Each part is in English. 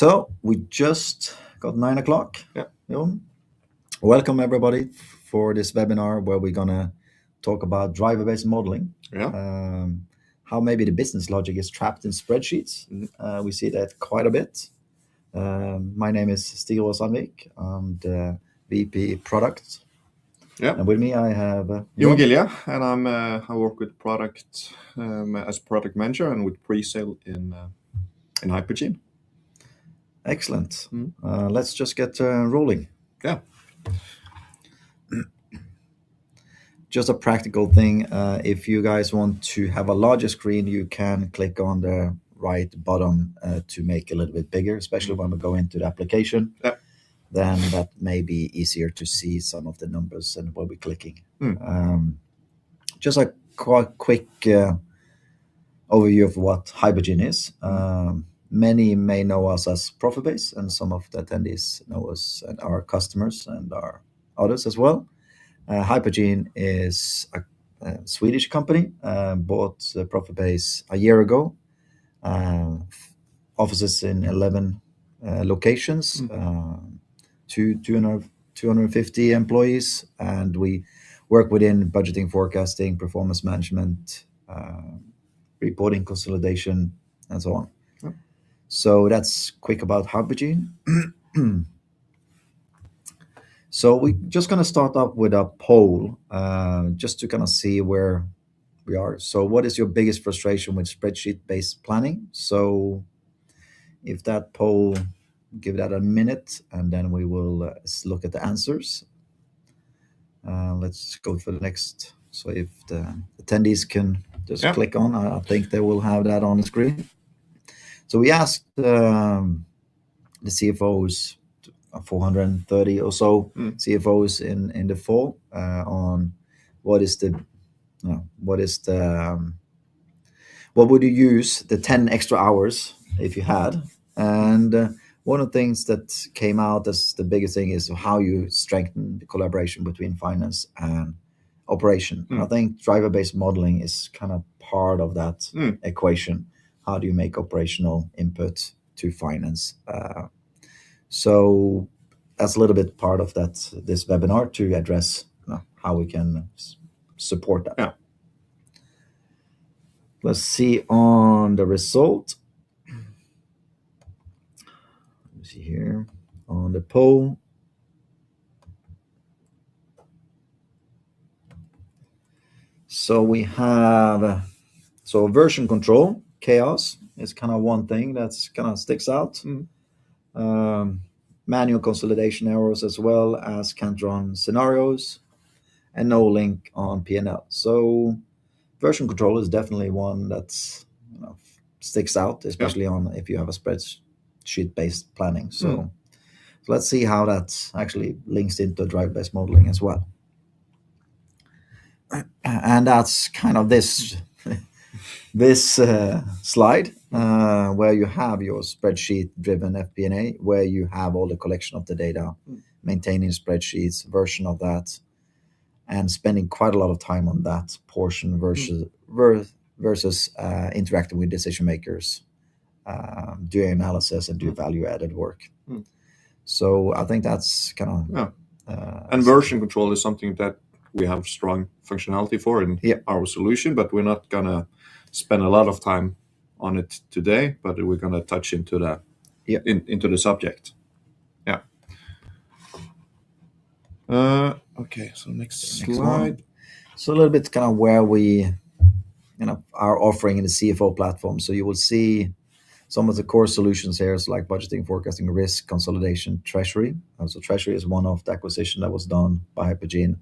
So we just got 9 o'clock. Yeah. Welcome everybody for this webinar where we're gonna talk about driver-based modeling. Yeah. How maybe the business logic is trapped in spreadsheets. We see that quite a bit. My name is Stig Sandvik. I'm the VP Product. Yeah. And with me I have Jon Gilje, and I work with product as product manager and with pre-sale in Hypergene. Excellent. Let's just get rolling. Yeah. Just a practical thing. If you guys want to have a larger screen, you can click on the right bottom to make it a little bit bigger, especially when we go into the application. Yeah. Then that may be easier to see some of the numbers and what we're clicking. Just a quick overview of what Hypergene is. Many may know us as Profitbase, and some of the attendees know us and our customers and our others as well. Hypergene is a Swedish company, bought Profitbase a year ago. Offices in 11 locations, 250 employees, and we work within budgeting, forecasting, performance management, reporting, consolidation, and so on. Yeah. So that's quick about Hypergene. So we're just going to start up with a poll, just to kind of see where we are. So what is your biggest frustration with spreadsheet-based planning? So if that poll, give that a minute, and then we will look at the answers. Let's go for the next. So if the attendees can just click on, I think they will have that on the screen. So we asked the CFOs, 430 or so CFOs in the fall on what would you use the 10 extra hours if you had, and one of the things that came out as the biggest thing is how you strengthen the collaboration between finance and operation. I think driver-based modeling is kind of part of that equation. How do you make operational input to finance? So that's a little bit part of this webinar to address how we can support that. Yeah. Let's see on the result. Let me see here on the poll. So we have version control, chaos is kind of one thing that's kind of sticks out. Manual consolidation errors as well as can't run scenarios, and no link on P&L. So version control is definitely one that's sticks out, especially on if you have a spreadsheet-based planning. So let's see how that actually links into driver-based modeling as well. And that's kind of this slide where you have your spreadsheet-driven FP&A, where you have all the collection of the data, maintaining spreadsheets, version of that, and spending quite a lot of time on that portion versus interacting with decision makers, doing analysis and do value-added work. So I think that's kind of... and version control is something that we have strong functionality for in our solution, but we're not going to spend a lot of time on it today, but we're going to touch into the into the subject. Yeah. Okay, so next slide. So a little bit kind of where we are offering in the CFO platform. So you will see some of the core solutions here, so like budgeting, forecasting, risk, consolidation, treasury. So treasury is one of the acquisition that was done by Hypergene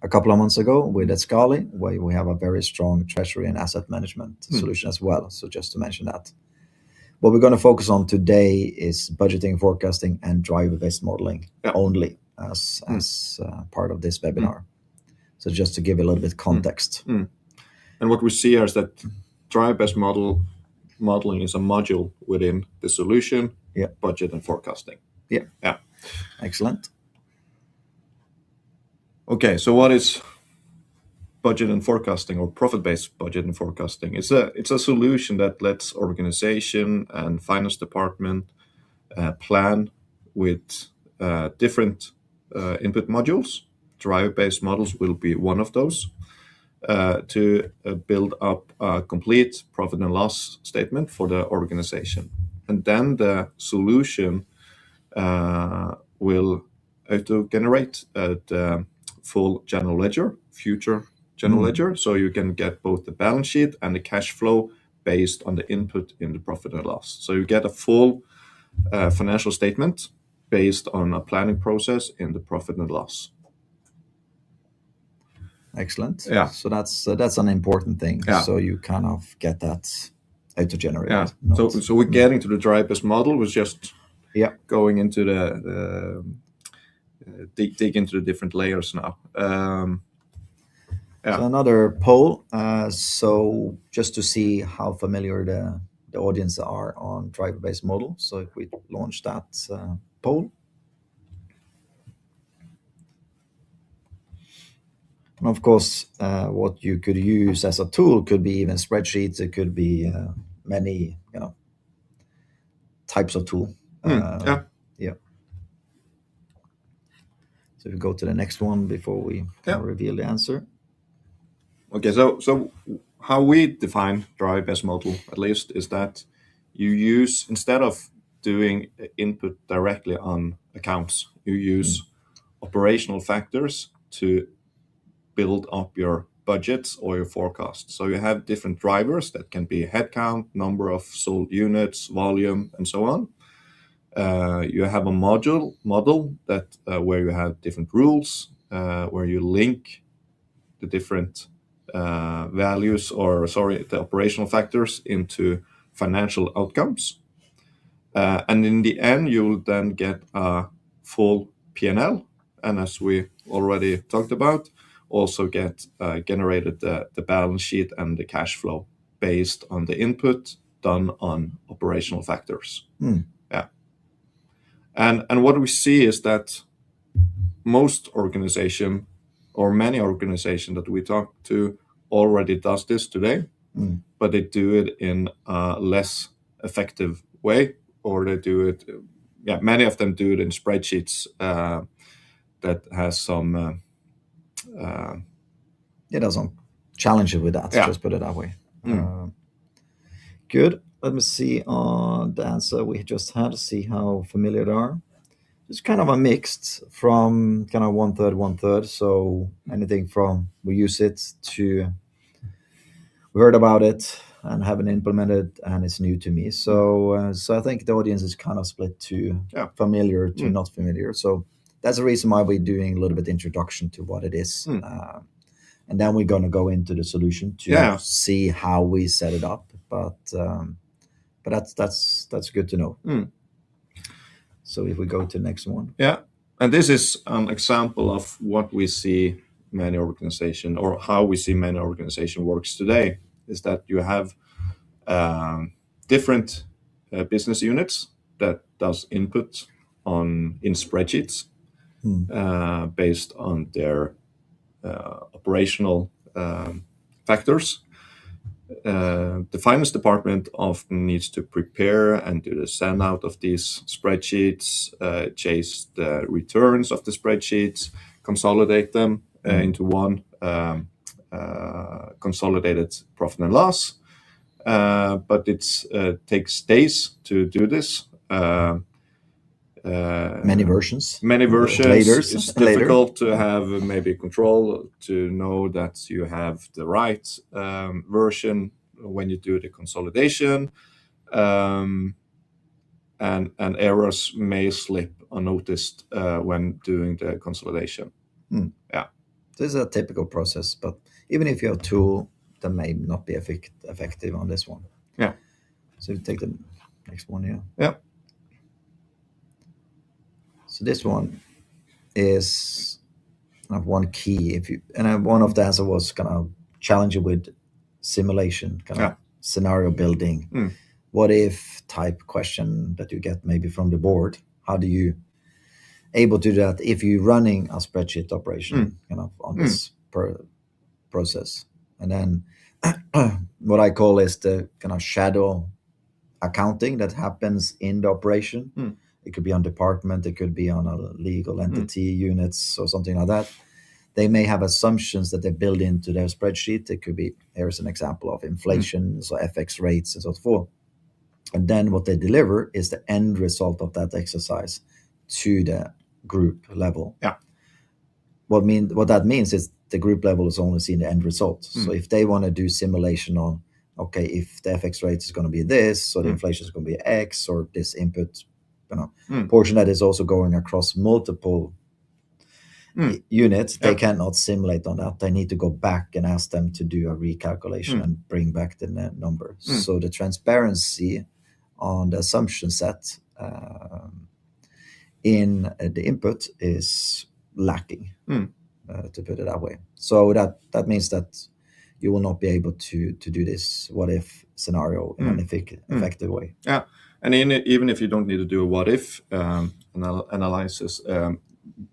a couple of months ago with Excel, where we have a very strong treasury and asset management solution as well. So just to mention that. What we're going to focus on today is budgeting, forecasting, and driver-based modeling only as part of this webinar. So just to give a little bit context. And what we see here is that driver-based modeling is a module within the solution, budget and forecasting. Yeah. Excellent. Okay, so what is budget and forecasting, or profit-based budget and forecasting? It's a solution that lets organization and finance department plan with different input modules. Driver-based models will be one of those, to build up a complete profit and loss statement for the organization. And then the solution will auto-generate the full general ledger, future general ledger, so you can get both the balance sheet and the cash flow based on the input in the profit and loss. So you get a full financial statement based on a planning process in the profit and loss. Excellent. Yeah. So that's an important thing. Yeah. So you kind of get that auto-generated. Yeah. So we're getting to the driver-based model was just going into the dig into the different layers now. So another poll. So just to see how familiar the audience are on driver-based model. So if we launch that poll. And of course, what you could use as a tool could be even spreadsheets. It could be many, types of tool. Yeah. So we go to the next one before we reveal the answer. Okay, so how we define driver-based model, at least, is that you use, instead of doing input directly on accounts, you use operational factors to build up your budgets or your forecast. So you have different drivers that can be headcount, number of sold units, volume, and so on. You have a model that where you have different rules, where you link the different values, the operational factors into financial outcomes. And in the end, you will then get a full P&L. And as we already talked about, also get generated the balance sheet and the cash flow based on the input done on operational factors. Yeah. And what we see is that most organization or many organizations that we talk to already does this today, but they do it in a less effective way, or they do it, many of them do it in spreadsheets that has some... there's some challenges with that, just put it that way. Good. Let me see on the answer we just had to see how familiar they are. It's kind of a mixed from kind of 1/3. So anything from we use it to we heard about it and haven't implemented and it's new to me. So I think the audience is kind of split to familiar to not familiar. So that's the reason why we're doing a little bit introduction to what it is. And then we're going to go into the solution to see how we set it up. But that's good to know. So if we go to the next one. Yeah, and this is an example of what we see many organizations, or how we see many organizations works today, is that you have different business units that does input in spreadsheets based on their operational factors. The finance department often needs to prepare and do the send out of these spreadsheets, chase the returns of the spreadsheets, consolidate them into one consolidated profit and loss. But it takes days to do this. Many versions. It's difficult to have maybe control to know that you have the right version when you do the consolidation, and errors may slip unnoticed when doing the consolidation. Yeah, this is a typical process, but even if you have a tool, that may not be effective on this one. Yeah. So we take the next one here. Yeah. So this one is kind of one key. One of the answer was kind of challenging with simulation, kind of scenario building. What if type question that you get maybe from the board? How do you able to do that if you're running a spreadsheet operation kind of on this process? And then what I call is the kind of shadow accounting that happens in the operation. It could be on department, it could be on a legal entity units or something like that. They may have assumptions that they build into their spreadsheet. It could be, here's an example of inflation, so FX rates and so forth. And then what they deliver is the end result of that exercise to the group level. Yeah. What that means is the group level is only seeing the end result. So if they want to do simulation on, okay, if the FX rate is going to be this, so the inflation is going to be X, or this input, portion that is also going across multiple units, they cannot simulate on that. They need to go back and ask them to do a recalculation and bring back the net number. So the transparency on the assumption set in the input is lacking, to put it that way. So that means that you will not be able to do this what if scenario in an effective way. Yeah, and even if you don't need to do a what if analysis,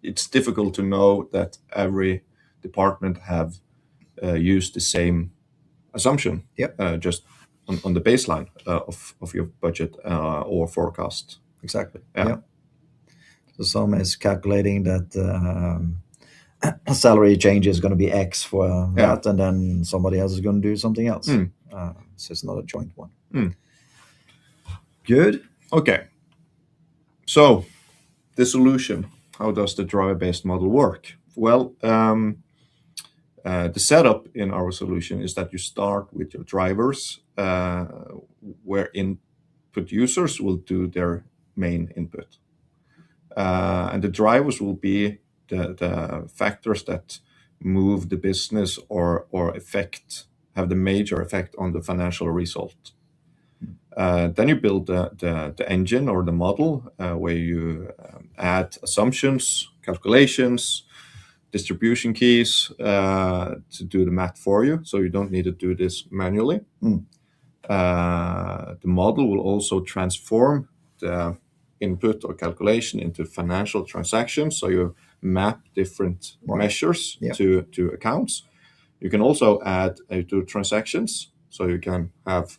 it's difficult to know that every department have used the same assumption. Just on the baseline of your budget or forecast. Exactly. Yeah. So some is calculating that salary change is going to be X for that, and then somebody else is going to do something else. So it's not a joint one. Good. Okay. So the solution, how does the driver-based model work? Well, the setup in our solution is that you start with your drivers, where input users will do their main input. And the drivers will be the factors that move the business or have the major effect on the financial result. Then you build the engine or the model, where you add assumptions, calculations, distribution keys to do the math for you, so you don't need to do this manually. The model will also transform the input or calculation into financial transactions, so you map different measures to accounts. You can also add to transactions, so you can have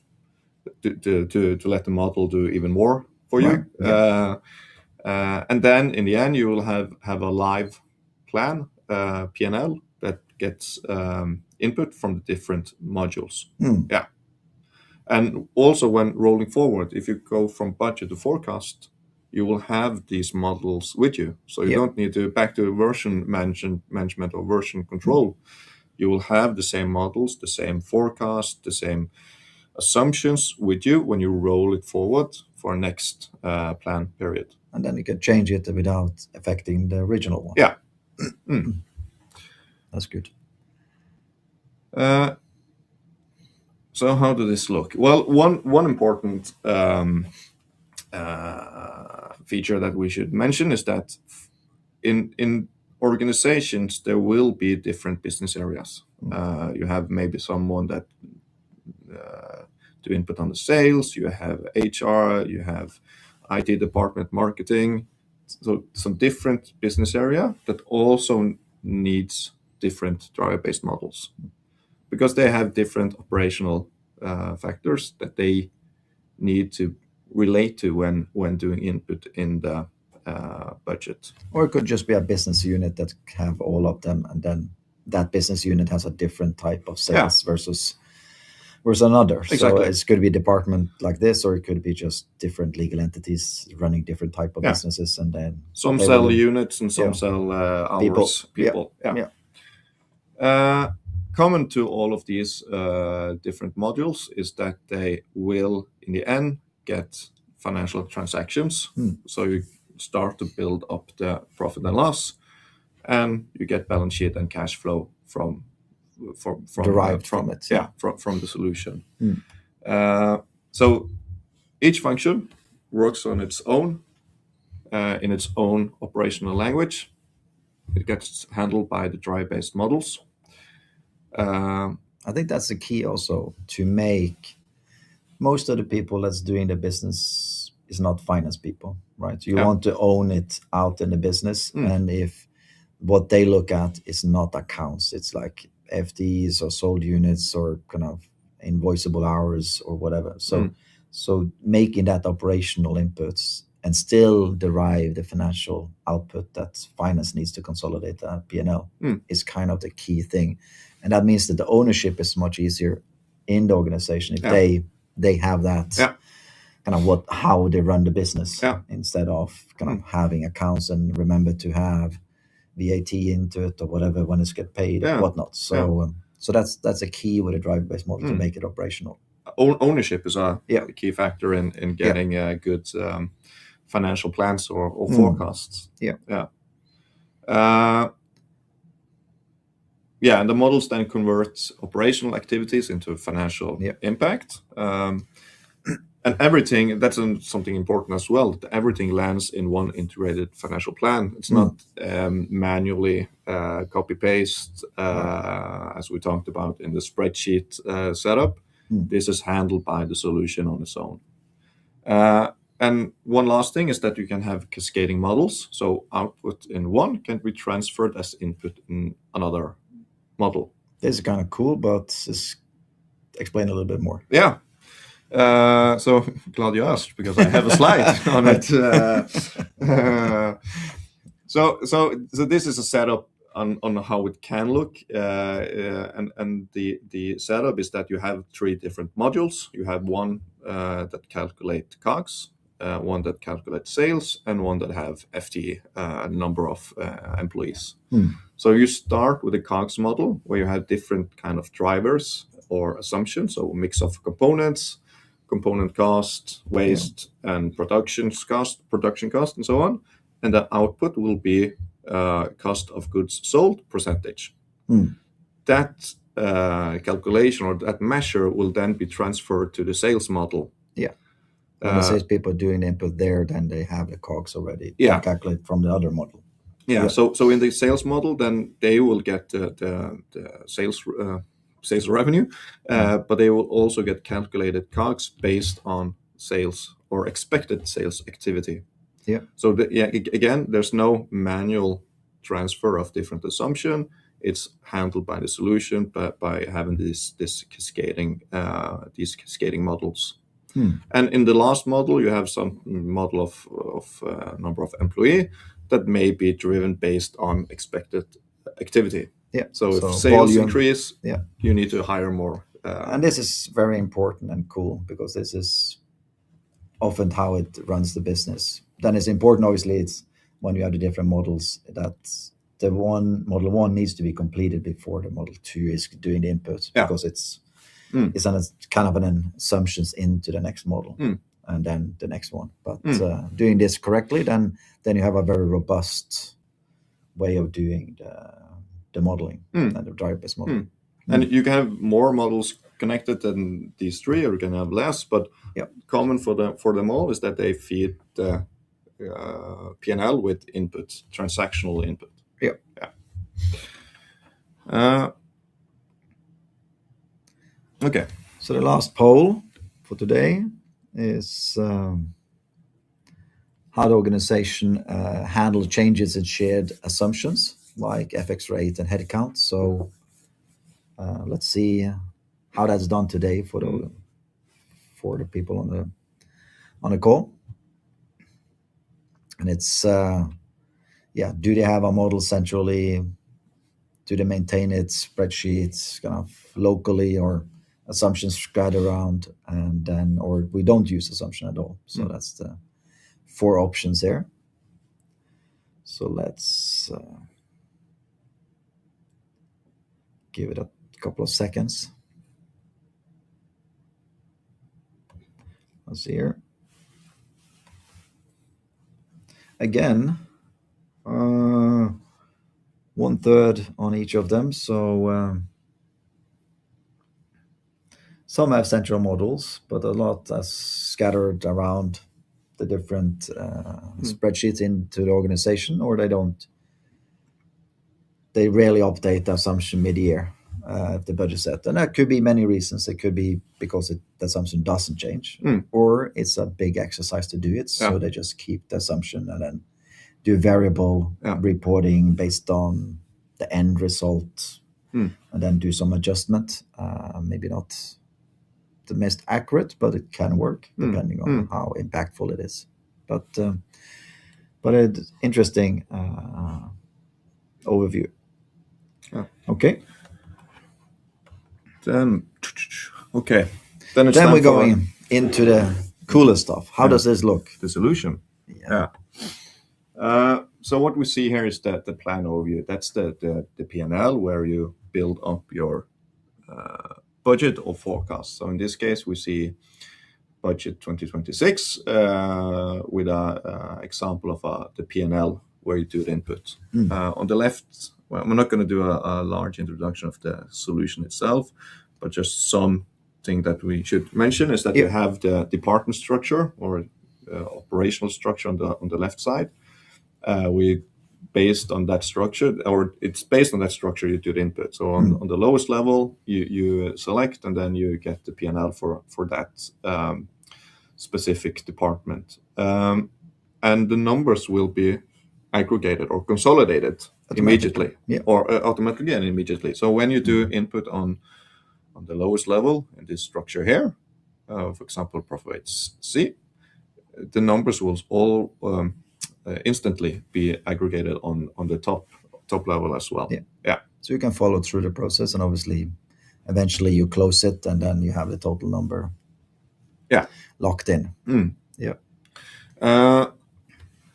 to let the model do even more for you. And then in the end, you will have a live plan, P&L, that gets input from the different modules. And also when rolling forward, if you go from budget to forecast, you will have these models with you. So you don't need to back to version management or version control. You will have the same models, the same forecast, the same assumptions with you when you roll it forward for next plan period. And then you can change it without affecting the original one. Yeah. That's good. So how does this look? Well, one important feature that we should mention is that in organizations there will be different business areas. You have maybe someone that do input on the sales, you have HR, you have IT department, marketing, so some different business area that also needs different driver-based models, because they have different operational factors that they need to relate to when doing input in the budget. Or it could just be a business unit that have all of them, and then that business unit has a different type of sales versus another. Exactly. So it's could be a department like this, or it could be just different legal entities running different type of businesses, and then some sell units and some sell hours. People. Common to all of these different modules is that they will, in the end, get financial transactions. So you start to build up the profit and loss, and you get balance sheet and cash flow from derived from it. From the solution. So each function works on its own, in its own operational language. It gets handled by the drive-based models. I think that's the key also, to make most of the people that's doing the business is not finance people, right? You want to own it out in the business, and if what they look at is not accounts, it's like FTEs or sold units or kind of invoiceable hours or whatever. So making that operational inputs and still derive the financial output that finance needs to consolidate the P&L is kind of the key thing. And that means that the ownership is much easier in the organization if they have that kind of how they run the business instead of kind of having accounts and remember to have VAT into it or whatever when it's get paid or whatnot. So so that's a key with a driver-based model to make it operational. Ownership is a key factor in getting good financial plans or forecasts. And the models then convert operational activities into financial impact. And everything, that's something important as well, that everything lands in one integrated financial plan. It's not manually copy-paste, as we talked about in the spreadsheet setup. This is handled by the solution on its own. And one last thing is that you can have cascading models. So output in one can be transferred as input in another model. This is kind of cool, but just explain a little bit more. Yeah. So glad you asked, because I have a slide on it. So this is a setup on how it can look, and the setup is that you have 3 different modules. You have one that calculate COGS, one that calculates sales, and one that have FTE, number of employees. So you start with a COGS model where you have different kind of drivers or assumptions, so a mix of components, component cost, waste, and production cost, and so on. And the output will be cost of goods sold percentage. That calculation or that measure will then be transferred to the sales model. When the sales people doing the input there, then they have the COGS already calculated from the other model. So in the sales model, then they will get the sales revenue, but they will also get calculated COGS based on sales or expected sales activity. So again, there's no manual transfer of different assumption. It's handled by the solution, but by having these cascading models. And in the last model, you have some model of number of employee that may be driven based on expected activity. So if sales volume, increase, you need to hire more. And this is very important and cool, because this is often how it runs the business. Then it's important, obviously, it's when you have the different models, that the model 1 needs to be completed before the model 2 is doing the input, because it's kind of an assumptions into the next model and then the next one. But doing this correctly, then you have a very robust way of doing the modeling and the driver-based model. And you can have more models connected than these 3, or you can have less, but common for them all is that they feed the P&L with input, transactional input. Okay. So the last poll for today is how the organization handle changes in shared assumptions like FX rate and headcount. So let's see how that's done today for the people on the call. And it's do they have a model centrally? Do they maintain it spreadsheets kind of locally, or assumptions spread around, and then, or we don't use assumption at all? So that's the 4 options there. So let's give it a couple of seconds. Let's see here. Again, 1/3 on each of them. So some have central models, but a lot are scattered around the different spreadsheets into the organization, or they don't. They rarely update the assumption mid-year if the budget set. And that could be many reasons. It could be because the assumption doesn't change, or it's a big exercise to do it. So they just keep the assumption and then do variable reporting based on the end result, and then do some adjustment. Maybe not the most accurate, but it can work depending on how impactful it is. but it's interesting overview. Yeah. Okay. Then it's Then time we're for going into the cooler stuff. How does this look? the solution. Yeah. So what we see here is the plan overview. That's the P&L where you build up your budget or forecast. So in this case, we see budget 2026 with an example of the P&L where you do the input. On the left, well, we're not going to do a large introduction of the solution itself, but just something that we should mention is that you have the department structure or operational structure on the left side. We based on that structure, or it's based on that structure you do the input. So on the lowest level, you select, and then you get the P&L for that specific department. And the numbers will be aggregated or consolidated immediately, or automatically and immediately. So when you do input on the lowest level in this structure here, for example, profit C, the numbers will all instantly be aggregated on the top level as well. Yeah. So you can follow through the process, and obviously, eventually you close it, and then you have the total number. Locked in.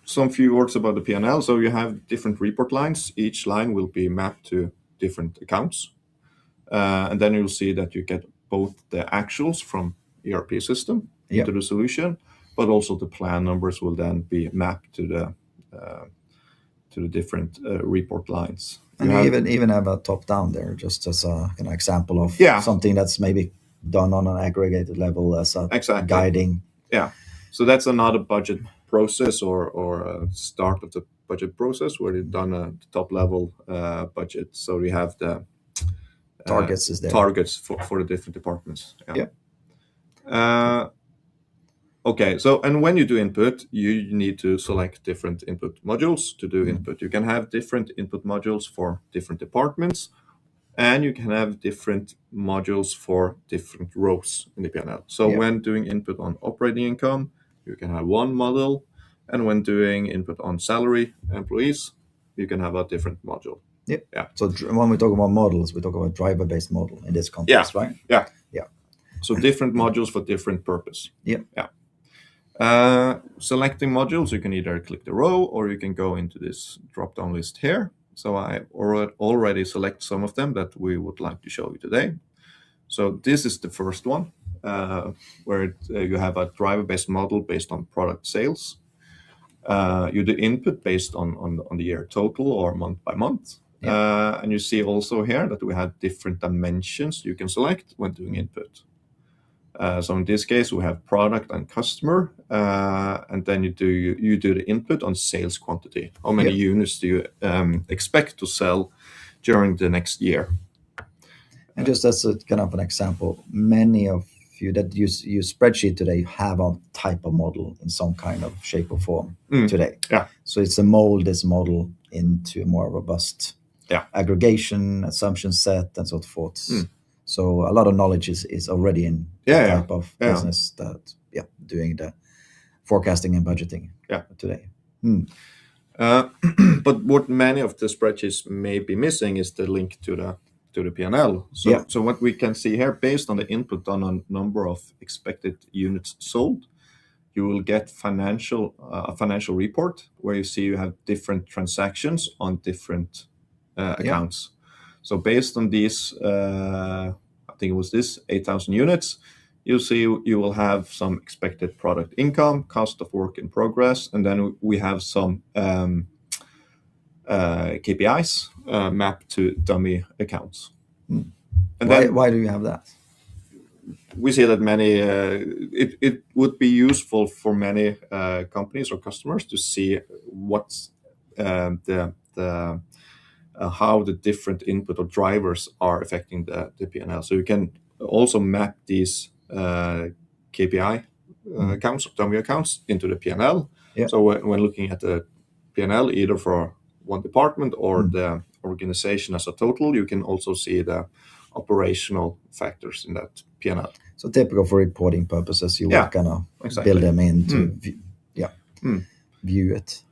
Some few words about the P&L. So you have different report lines. Each line will be mapped to different accounts, and then you'll see that you get both the actuals from ERP system into the solution, but also the plan numbers will then be mapped to the different report lines. And you even have a top down there, just as an example of something that's maybe done on an aggregated level as a guiding. Yeah. So that's another budget process or a start of the budget process where you've done a top level budget. So we have the targets is there. Targets for the different departments. Okay, so and when you do input, you need to select different input modules to do input. You can have different input modules for different departments, and you can have different modules for different rows in the P&L. So when doing input on operating income, you can have one model, and when doing input on salary employees, you can have a different module. So when we talk about models, we talk about driver-based model in this context, right? Yeah. So different modules for different purpose. Selecting modules, you can either click the row or you can go into this drop-down list here. So I already select some of them that we would like to show you today. So this is the first one, where you have a driver-based model based on product sales. You do input based on the year total or month by month. And you see also here that we have different dimensions you can select when doing input. So in this case, we have product and customer, and then you do the input on sales quantity. How many units do you expect to sell during the next year? And just as a kind of an example, many of you that use spreadsheet today have a type of model in some kind of shape or form today. So it's a mold this model into a more robust aggregation, assumption set, and so forth. So a lot of knowledge is already in that type of business that doing the forecasting and budgeting today. But what many of the spreadsheets may be missing is the link to the P&L. So what we can see here, based on the input on a number of expected units sold, you will get a financial report where you see you have different transactions on different accounts. So based on these, I think it was this 8,000 units, you'll see you will have some expected product income, cost of work in progress, and then we have some KPIs mapped to dummy accounts. And why do you have that? We see that many it would be useful for many companies or customers to see what's how the different input or drivers are affecting the P&L. So you can also map these KPI accounts or dummy accounts into the P&L. So when looking at the P&L, either for one department or the organization as a total, you can also see the operational factors in that P&L. So typical for reporting purposes, you will kind of build them into view it.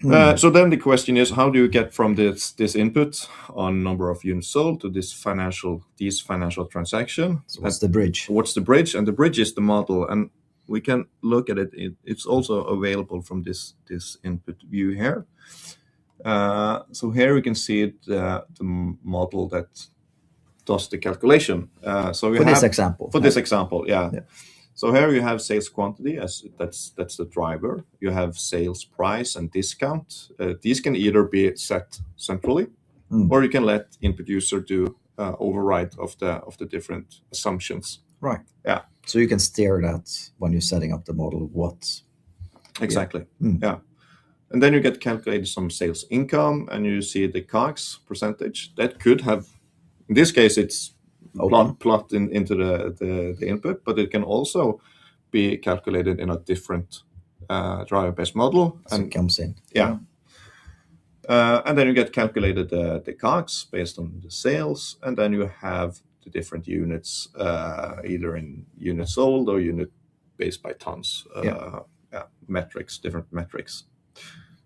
So then the question is, how do you get from this input on number of units sold to these financial transaction? So what's the bridge? What's the bridge? And the bridge is the model, and we can look at it. It's also available from this input view here. So here we can see the model that does the calculation. So we this example. For this example, yeah. So here you have sales quantity as that's the driver. You have sales price and discount. These can either be set centrally, or you can let input user do override of the different assumptions. Right. Yeah. So you can steer that when you're setting up the model. What? Exactly. Yeah. And then you get calculated some sales income, and you see the COGS percentage. That could have, in this case, it's plot into the input, but it can also be calculated in a different driver-based model. So it comes in. Yeah. And then you get calculated the COGS based on the sales, and then you have the different units, either in units sold or unit based by tons. Metrics, different metrics.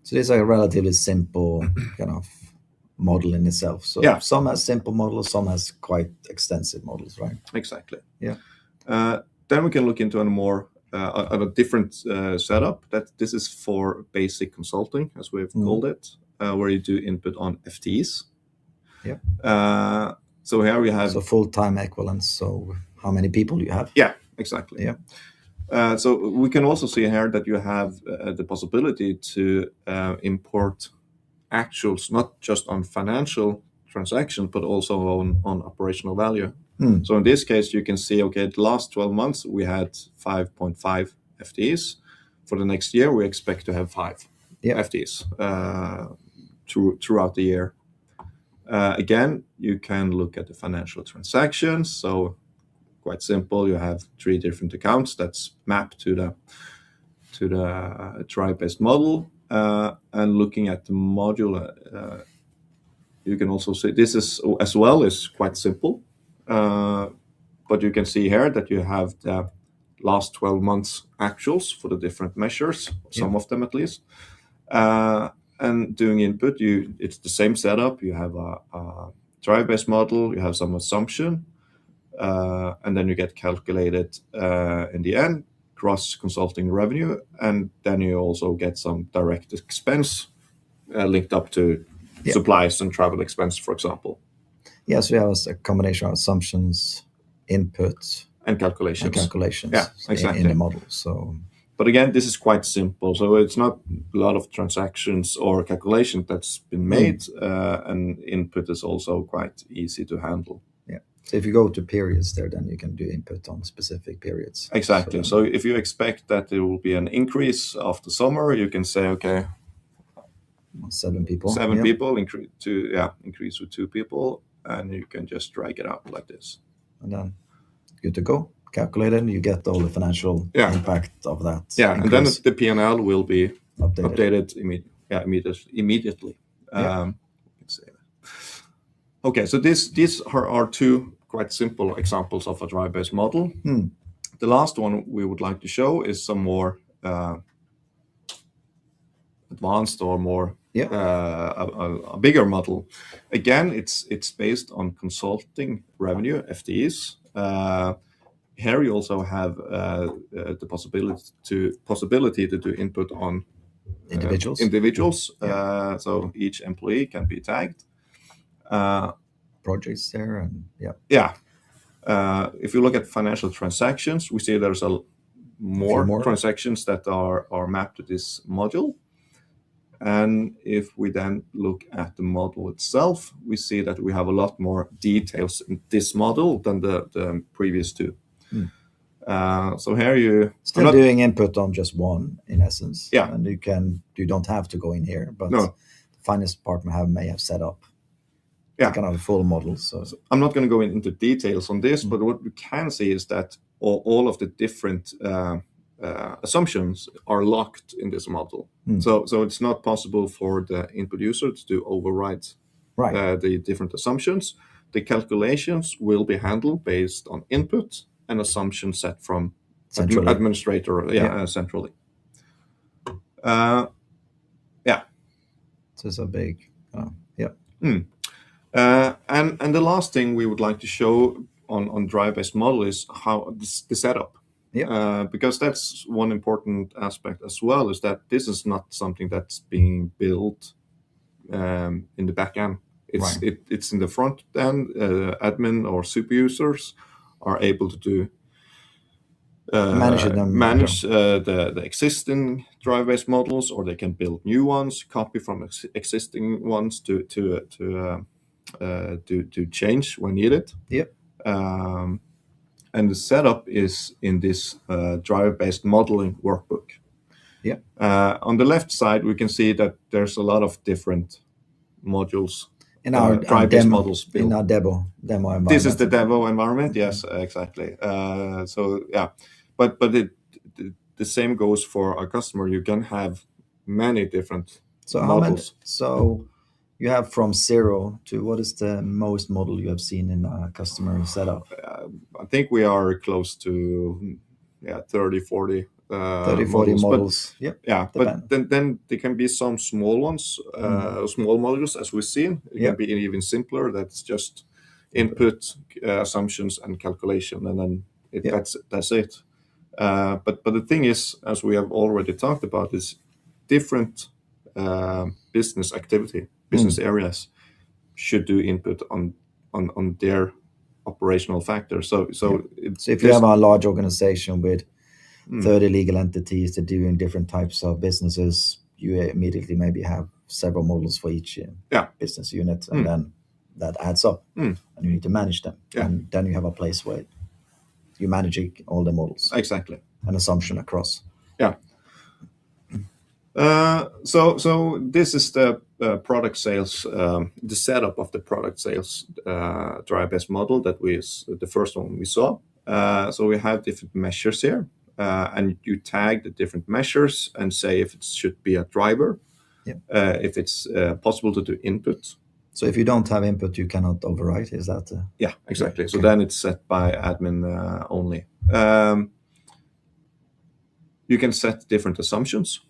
So this is a relatively simple kind of model in itself. So some has simple models, some has quite extensive models, right? Exactly. Yeah. Then we can look into a different setup. That this is for basic consulting, as we've called it, where you do input on FTEs. Yeah. So here we have full-time equivalents. So how many people you have? Yeah, exactly. Yeah. So we can also see here that you have the possibility to import actuals, not just on financial transactions, but also on operational value. So in this case, you can see, okay, the last 12 months, we had 5.5 FTEs. For the next year, we expect to have 5 FTEs throughout the year. Again, you can look at the financial transactions. So quite simple. You have 3 different accounts that's mapped to the drive-based model. And looking at the module, you can also see this is as well is quite simple. But you can see here that you have the last 12 months actuals for the different measures, some of them at least. And doing input, it's the same setup. You have a drive-based model, you have some assumption, and then you get calculated in the end gross consulting revenue, and then you also get some direct expense linked up to supplies and travel expense, for example. Yeah, so you have a combination of assumptions, input, and calculations. Yeah, exactly. In the model. But again, this is quite simple. So it's not a lot of transactions or calculation that's been made, and input is also quite easy to handle. Yeah. So if you go to periods there, then you can do input on specific periods. Exactly. So if you expect that there will be an increase after summer, you can say, okay, 7 people. 7 people increase with 2 people, and you can just drag it out like this. And then good to go. Calculate it, you get all the financial impact of that. Yeah, increase. And then the P&L will be updated immediately. Okay, so these are 2 quite simple examples of a drive-based model. The last one we would like to show is some more advanced or more a bigger model. Again, it's based on consulting revenue, FTEs. Here you also have the possibility to do input on individuals. So each employee can be tagged. Projects there and if you look at financial transactions, we see there's more transactions that are mapped to this module. And if we then look at the model itself, we see that we have a lot more details in this model than the previous 2. So here you still doing input on just one in essence. Yeah. And you don't have to go in here, but the finance department may have set up kind of a full model. So I'm not going to go into details on this, but what we can see is that all of the different assumptions are locked in this model. So it's not possible for the input user to override the different assumptions. The calculations will be handled based on input and assumptions set from administrator centrally. Yeah. So it's a big, yeah. And the last thing we would like to show on drive-based model is how the setup. Yeah. Because that's one important aspect as well, is that this is not something that's being built in the back end. It's in the front end. Admin or super users are able to do manage the existing drive-based models, or they can build new ones, copy from existing ones to change when needed. Yep. And the setup is in this driver-based modeling workbook. Yeah. On the left side, we can see that there's a lot of different modules in our drive-based models built. In our demo environment. This is the demo environment. Yes, exactly. So yeah, but the same goes for our customer. You can have many different models. So you have from 0 to what is the most model you have seen in a customer setup? I think we are close to 30, 40 models. But, but then there can be some small ones, small modules, as we've seen. It can be even simpler. That's just input, assumptions, and calculation, and then that's it. But the thing is, as we have already talked about, is different business activity, business areas should do input on their operational factors. So if you have a large organization with 30 legal entities that doing different types of businesses, you immediately maybe have several models for each business unit, and then that adds up, and you need to manage them. And then you have a place where you're managing all the models. Exactly. An assumption across. Yeah. So this is the product sales, the setup of the product sales drive-based model that was the first one we saw. So we have different measures here, and you tag the different measures and say if it should be a driver, if it's possible to do input. So if you don't have input, you cannot overwrite. Is that? Yeah, exactly. So then it's set by admin only. You can set different assumptions.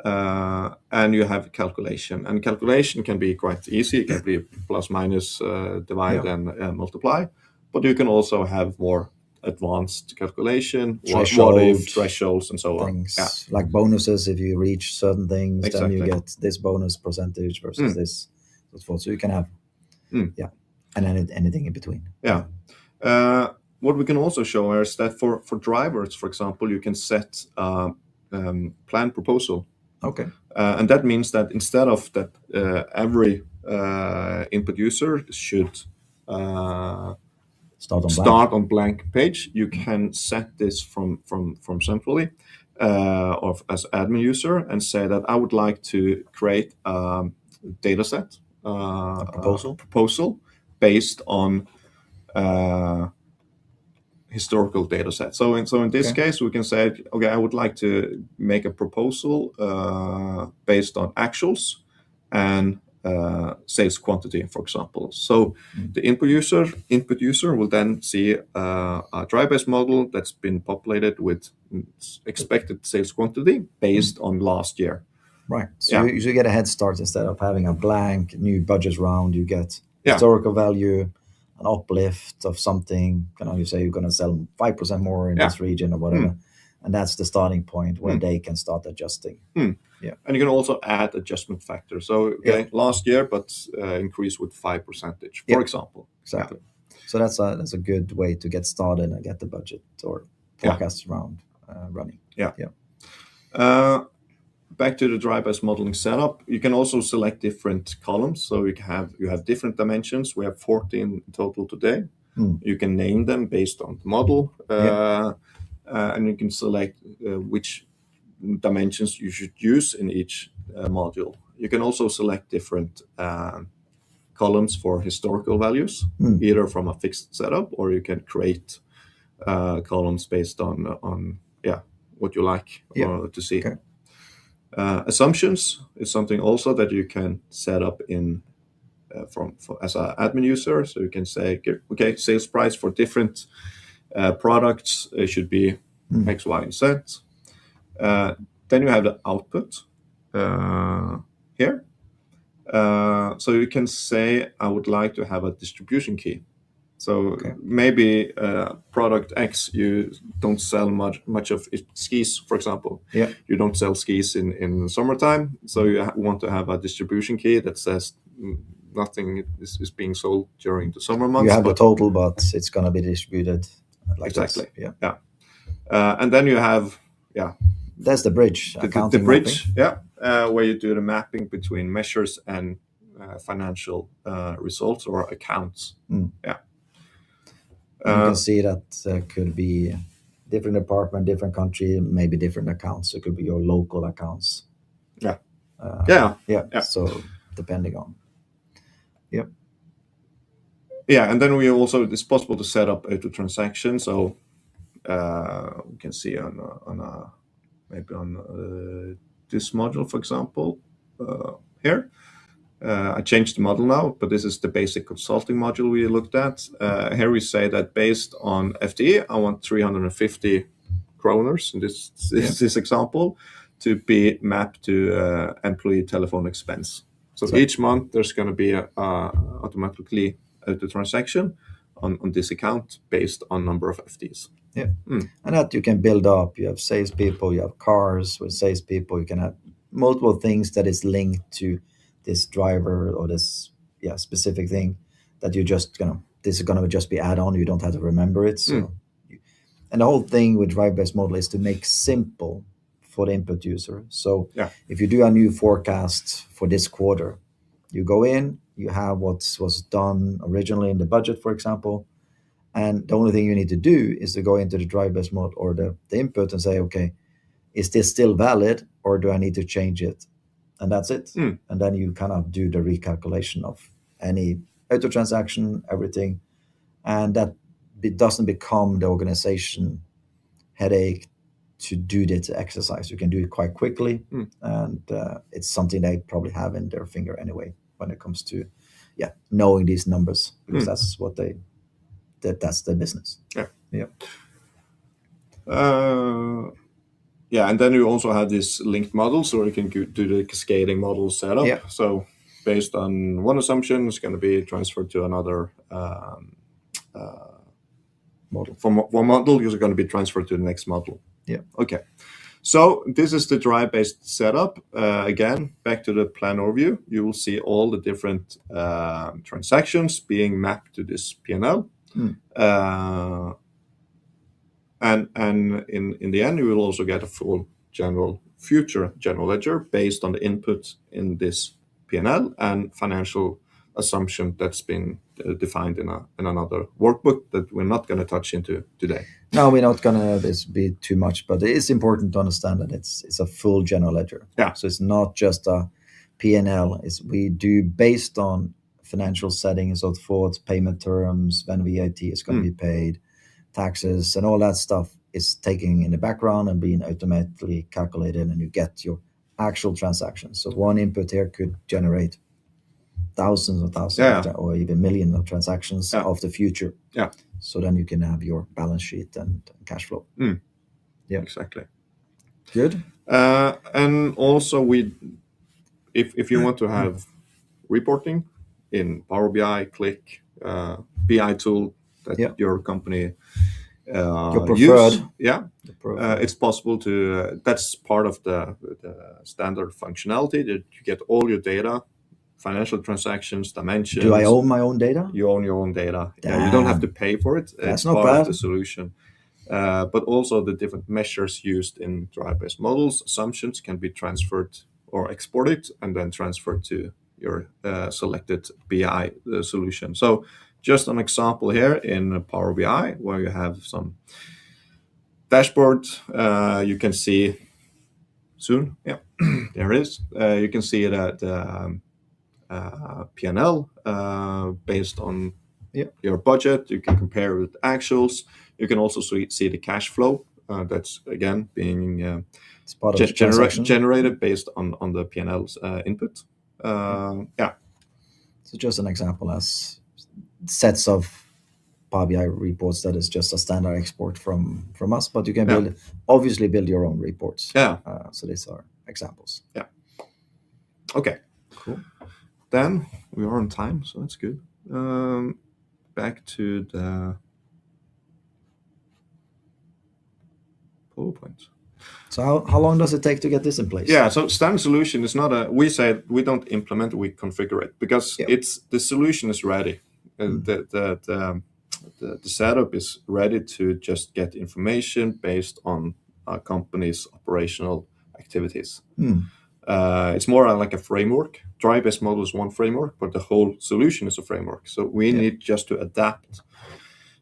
And you have calculation, and calculation can be quite easy. It can be plus, minus, divide, and multiply, but you can also have more advanced calculation, what if, thresholds, and so on. Like bonuses. If you reach certain things, exactly. Then you get this bonus percentage versus this. So you can have and anything in between. What we can also show is that for drivers, for example, you can set plan proposal. Okay. And that means that instead of that every input user should start on blank page, you can set this from centrally or as admin user and say that I would like to create a data set, a proposal based on historical data set. So in this case, we can say, okay, I would like to make a proposal based on actuals and sales quantity, for example. So the input user will then see a drive-based model that's been populated with expected sales quantity based on last year. Right. So you get a head start. Instead of having a blank new budget round, you get historical value, an uplift of something. You say you're going to sell 5% more in this region or whatever, and that's the starting point where they can start adjusting. Yeah, and you can also add adjustment factors. So last year, but increase with 5%, for example. Exactly. So that's a good way to get started and get the budget or forecast round running. Back to the drive-based modeling setup, you can also select different columns. So you have different dimensions. We have 14 in total today. You can name them based on the model, and you can select which dimensions you should use in each module. You can also select different columns for historical values, either from a fixed setup, or you can create columns based on what you like to see. Okay. Assumptions is something also that you can set up in as an admin user. So you can say, okay, sales price for different products should be X, Y, and Z. Then you have the output here. So you can say, I would like to have a distribution key. So maybe product X, you don't sell much of skis, for example. Yeah. You don't sell skis in summertime, so you want to have a distribution key that says nothing is being sold during the summer months. You have the total, but it's going to be distributed like exactly. This. Yeah. And then you have that's the bridge. The bridge, where you do the mapping between measures and financial results or accounts. You can see that could be different department, different country, maybe different accounts. It could be your local accounts. So depending on. And then we also, it's possible to set up auto transaction. So we can see on this module, for example, here. I changed the model now, but this is the basic consulting module we looked at. Here we say that based on FTE, I want 350 kroners in this example to be mapped to employee telephone expense. So each month there's going to be a automatically auto transaction on this account based on number of FTEs. And that you can build up. You have salespeople, you have cars with salespeople. You can have multiple things that is linked to this driver or this specific thing that you just this is gonna just be add on. You don't have to remember it. So, and the whole thing with driver-based model is to make simple for the input user. So if you do a new forecast for this quarter, you go in, you have what was done originally in the budget, for example, and the only thing you need to do is to go into the driver-based model or the input and say, okay, is this still valid or do I need to change it? And that's it. And then you kind of do the recalculation of any auto transaction, everything. And that it doesn't become the organization headache to do this exercise. You can do it quite quickly. And it's something they probably have in their finger anyway when it comes to knowing these numbers, because that's what that's their business. And then you also have this linked models, or you can do the cascading model setup. So based on one assumption, it's going to be transferred to another model. From one model, it's going to be transferred to the next model. Okay. So this is the drive-based setup. Again, back to the plan overview, you will see all the different transactions being mapped to this P&L. And in the end, you will also get a full future general ledger based on the input in this P&L and financial assumption that's been defined in another workbook that we're not going to touch into today. No, we're not going to be too much, but it is important to understand that it's a full general ledger. So it's not just a P&L. We do based on financial settings, so forth, payment terms, when VAT is going to be paid, taxes and all that stuff is taken in the background and being automatically calculated, and you get your actual transactions. So one input here could generate thousands or even millions of transactions of the future. So then you can have your balance sheet and cash flow. Exactly. Good. And also if you want to have reporting in Power BI, Click, BI tool that your company your preferred use. It's possible to that's part of the standard functionality that you get all your data, financial transactions, dimensions. Do I own my own data? You own your own data. You don't have to pay for it. That's it's not part bad. of the solution. But also the different measures used in drive-based models, assumptions can be transferred or exported and then transferred to your selected BI solution. So just an example here in Power BI where you have some dashboard. You can see soon. There it is. You can see that P&L based on your budget. You can compare with actuals. You can also see the cash flow. That's again being generated based on the P&L's input. So just an example as sets of Power BI reports that is just a standard export from us, but you can obviously build your own reports. So these are examples. Okay. Cool. Then we are on time, so that's good. Back to the PowerPoint. So how long does it take to get this in place? So standard solution is not we say we don't implement, we configure it, because it's the solution is ready. The setup is ready to just get information based on a company's operational activities. It's more like a framework. Drive-based model is one framework, but the whole solution is a framework. So we need just to adapt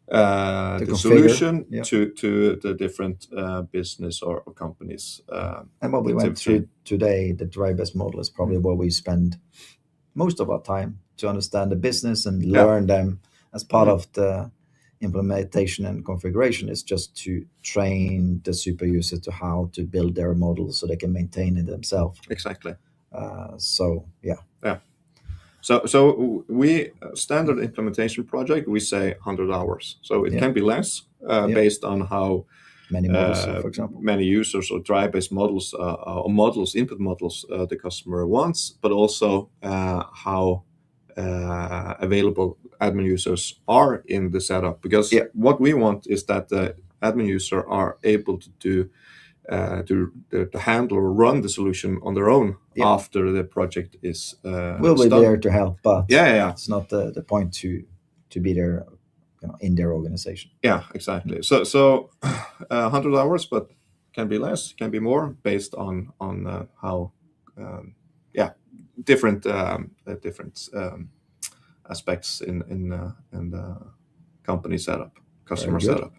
the solution to the different business or companies. And what we went through today, the drive-based model is probably where we spend most of our time to understand the business and learn them as part of the implementation and configuration is just to train the super user to how to build their models so they can maintain it themselves. Exactly. So we standard implementation project, we say 100 hours. So it can be less based on how many models, for example, many users or drive-based models or models, input models the customer wants, but also how available admin users are in the setup. Because what we want is that the admin user are able to do to handle or run the solution on their own after the project is we'll be there to help, but it's not the point to be there in their organization. Exactly. So 100 hours, but can be less, can be more, based on how different aspects in the company setup, customer setup.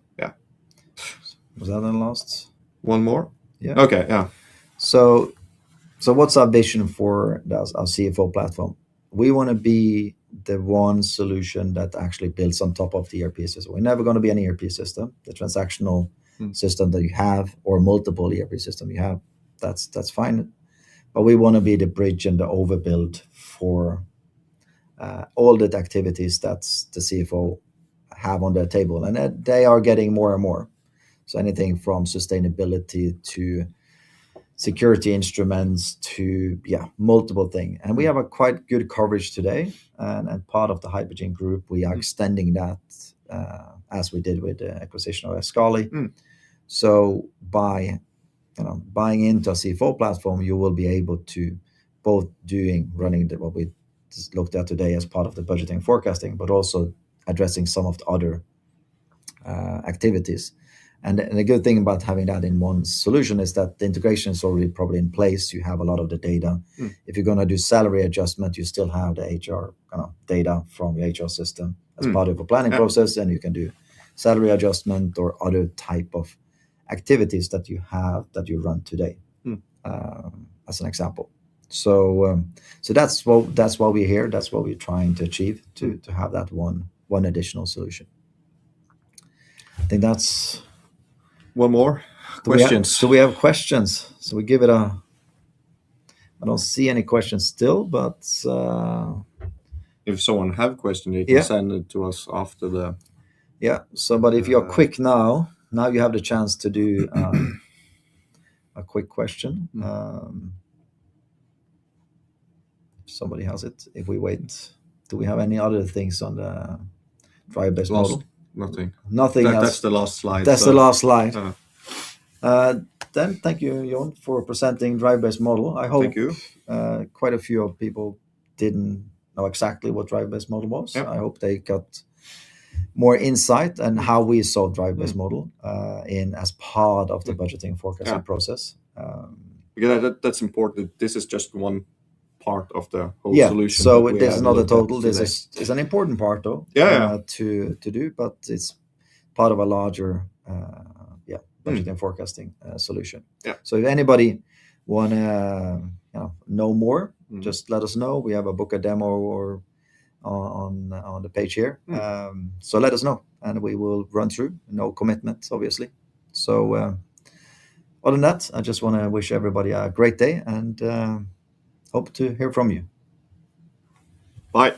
Was that the last? One more? Okay, So what's our vision for our CFO platform? We want to be the one solution that actually builds on top of the ERP system. We're never going to be an ERP system. The transactional system that you have, or multiple ERP system you have, that's fine. But we want to be the bridge and the overbuild for all the activities that the CFO have on their table, and they are getting more and more. So anything from sustainability to security instruments to multiple things. And we have a quite good coverage today. And part of the Hypergene group, we are extending that as we did with the acquisition of Escali. So by buying into a CFO platform, you will be able to both running what we just looked at today as part of the budgeting and forecasting, but also addressing some of the other activities. And the good thing about having that in one solution is that the integration is already probably in place. You have a lot of the data. If you're going to do salary adjustment, you still have the HR data from the HR system as part of a planning process, and you can do salary adjustment or other type of activities that you run today, as an example. So that's what we're here. That's what we're trying to achieve, to have that one additional solution. I think that's. One more questions. Do we have questions? So we give it I don't see any questions still, but if someone have question, you can send it to us after the. So, but if you're quick now you have the chance to do a quick question. If somebody has it. If we wait, do we have any other things on the drive-based model? Nothing. That's the last slide. The last slide. Then thank you, Jon, for presenting drive-based model. I hope quite a few of people didn't know exactly what drive-based model was. I hope they got more insight and how we saw drive-based model in as part of the budgeting and forecasting process. Because that's important. This is just one part of the whole solution. So there's another total. This is an important part, though, to do, but it's part of a larger budgeting and forecasting solution. So if anybody want to know more, just let us know. We have a book a demo or on the page here. So let us know, and we will run through. No commitments, obviously. So other than that, I just want to wish everybody a great day and hope to hear from you. Bye.